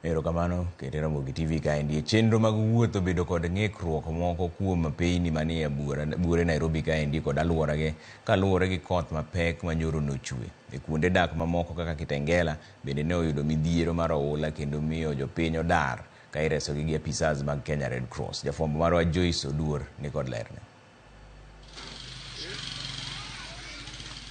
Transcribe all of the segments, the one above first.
Erokamano kete Ramogi TV kaendi chenro mag wuotho bedo kod ng'ikruok moko kuom piny manie bure Nairobi kaendi kod aluorage kaluwore gi koth mapek manyoro nochue e kuonde dak mamoko kaka Kitengela bende ne oyudo midhiero mar oula kendo miyo jopiny odar ka iresogi gi apisas mag Kenya Red Cross. Jafwambo marwa Joyce Oduor ni kod lerne.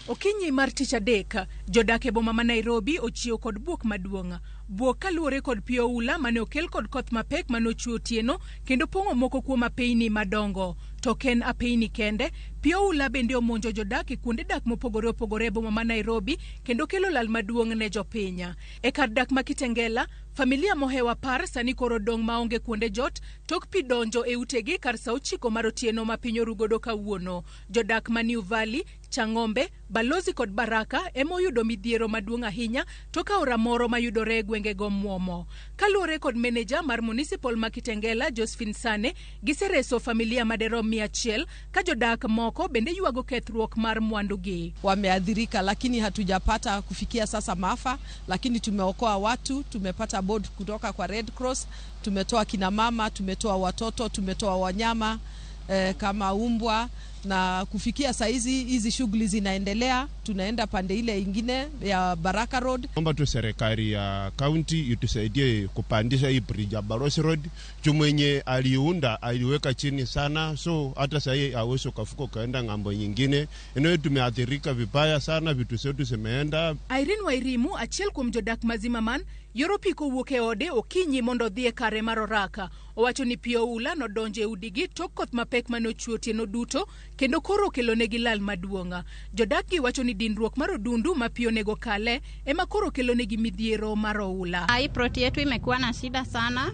Okinyi mar tich adek, jodak e boma ma Nairobi ochiew kod buok maduong'. Buok kaluwore kod pi oula mane okel kod koth mapek manochwe otieno kendo pong'o moko kuom apeyni madongo. To ken apeyni kende, pi oula bende omonjo jodak e kuonde dak mopogore opogore e boma ma Nairobi kendo kelo lal maduong' ne jopiny. E kar dak ma Kitengela, familia mohewa par sani koro dong' maonge kuonde jot tok pi donjo e utegi kar saa 9 mar otieno ma piny orugodo kawuono. Jodak ma New Valley, Chang'ombe, Balozi kod Baraka emoyudo midhiero maduong' ahinya tok aora moro mayudore e gwengego muomo. Kaluwore kod meneja mar municipal ma Kitengela, Josephine Sane, gisereso familia maderom 100 ka jodak moko bende yuago kethruok mar mwandugi. Wameadhirika lakini hatujapata kufikia sasa maafa, lakini tumeokoa watu, tumepata board kutoka kwa Red Cross, tumetoa kina mama, tumetoa watoto, tumetoa wanyama kama umbwa, na kufikia saizi hizi shughuli zinaendelea. Tunaenda pande ile ingine ya Baraka Road. Naomba tu serikali ya county itusaidie kupandisha hii bridge ya Barosi Road. Mwenye aliunda aliweka chini sana, so hata sasa hawezi kufuko kaenda ngambo nyingine. Eneo tumeathirika vibaya sana, vitu zetu zimeenda. Irene Wairimu, achiel kuom jodak mazimaman, Yoropiko wuoke ode okinyi mondo dhie kare maroraka. Owacho ni pi oula nodonje udigi tok koth mapek manochwe otieno duto kendo koro kelonegi lal maduong'. Jodak gi wacho ni dinruok mar odundu ma pi onego kale ema koro kelonegi midhiero mar oula. Hii ploti yetu imekuwa na shida sana.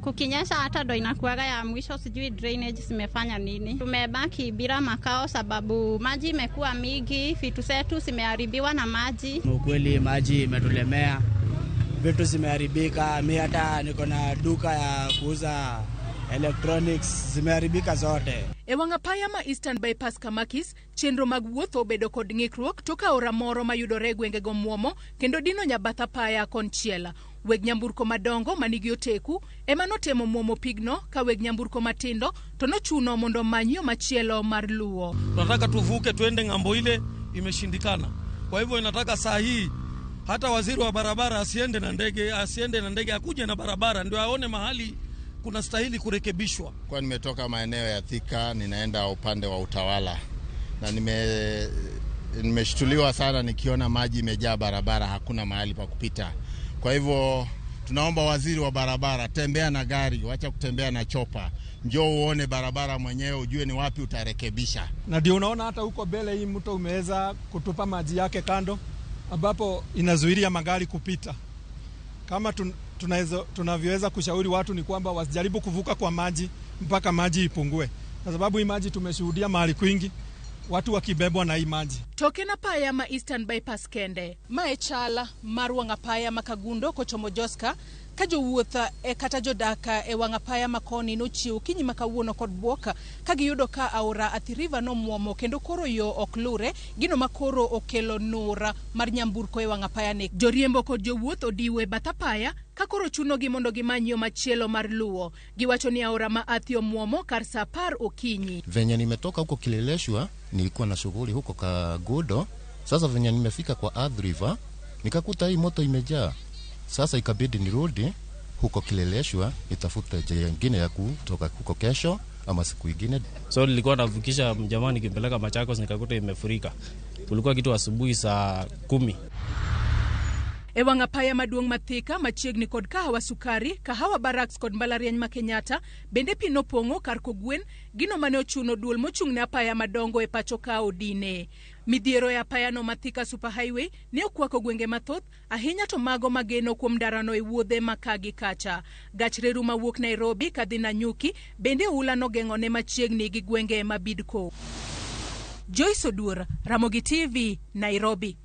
Kukinyesha hata ndo inakuwaga ya mwisho, sijui drainage zimefanya nini. Tumebaki bila makao sababu maji imekuwa mingi, vitu zetu zimeharibiwa na maji. Ukweli maji imetulemea, vitu zimeharibika. Mimi hata niko na duka ya kuuza electronics, zimeharibika zote. E wang' apaya ma Eastern Bypass Kamakis, chenro mag wuotho obedo kod ng'ikruok tok aora moro mayudore e gwengego muomo kendo dino nyabath apaya konchiel. Weg nyamburko madongo manigi oteku ema notemo muomo pigno ka weg nyamburko matindo to nochuno mondo manyo machielo mar luo. Tunataka tuvuke tuende ng'ambo ile, imeshindikana. Kwa hivyo inataka saa hii hata waziri wa barabara asiende na ndege akuje na barabara ndio aone mahali kuna stahili kurekebishwa. Kwa nimetoka maeneo ya Thika ninaenda upande wa Utawala na nimeshtuliwa sana nikiona maji imejaa barabara, hakuna mahali pa kupita. Kwa hivyo tunaomba waziri wa barabara, tembea na gari, wacha kutembea na chopa. Njoo uone barabara mwenyewe, ujue ni wapi utarekebisha. Na ndio unaona hata huko mbele hii mto umeweza kutupa maji yake kando ambapo inazuilia magari kupita. Kama tunavyoweza kushauri watu ni kwamba wasijaribu kuvuka kwa maji mpaka maji ipungue. Kwa sababu hii maji tumeshuhudia mahali kwingi watu wakibebwa na hii maji. Toke na paya ma Eastern Bypass kende. Maechala mar wang' apaya ma Kagundo kochomo Joska ka jowuotha e kata jodaka e wang' apaya ma koni nochiw kinyi makawuono kod buoka ka giyudo ka aora Athi River no muomo kendo koro yo ok lure, gino makoro okelo nura mar nyamburko e wang' apaya ne. Joriembo kod jowuoth odiwe bath apaya ka koro chunogi mondo gimanyo machielo mar luo. Giwacho ni aora ma Athi muomo kar saa 10 okinyi. Venye nimetoka huko Kileleshwa, nilikuwa na shughuli huko Kagundo. Sasa venye nimefika kwa Athi River, nikakuta hii moto imejaa. Sasa ikabidi nirudi huko Kileleshwa nitafute njia nyingine ya kutoka huko kesho ama siku nyingine. So nilikuwa navukisha jamani kimpeleka Machakos, nikakuta imefurika. Tulikuwa kitu asubuhi saa 10. E wang' apaya maduong' ma Thika machiegni kod Kahawa Sukari, Kahawa Barracks kod Mbalariany ma Kenyatta bende pi nopong'o kar kogwen, gino mane ochuno duol mochung'ne apaya madongo e pacho ka odine. Midhiero e apaya no ma Thika Super Highway ne okwako gwenge mathoth, ahinya to mago mageno kuom darano e wuodhe makagi kacha. Gach reru mawuok Nairobi kadhi Nanyuki bende ula nogeng'one machiegni gi gwenge ma Bidco. Joyce Oduor, Ramogi TV, Nairobi.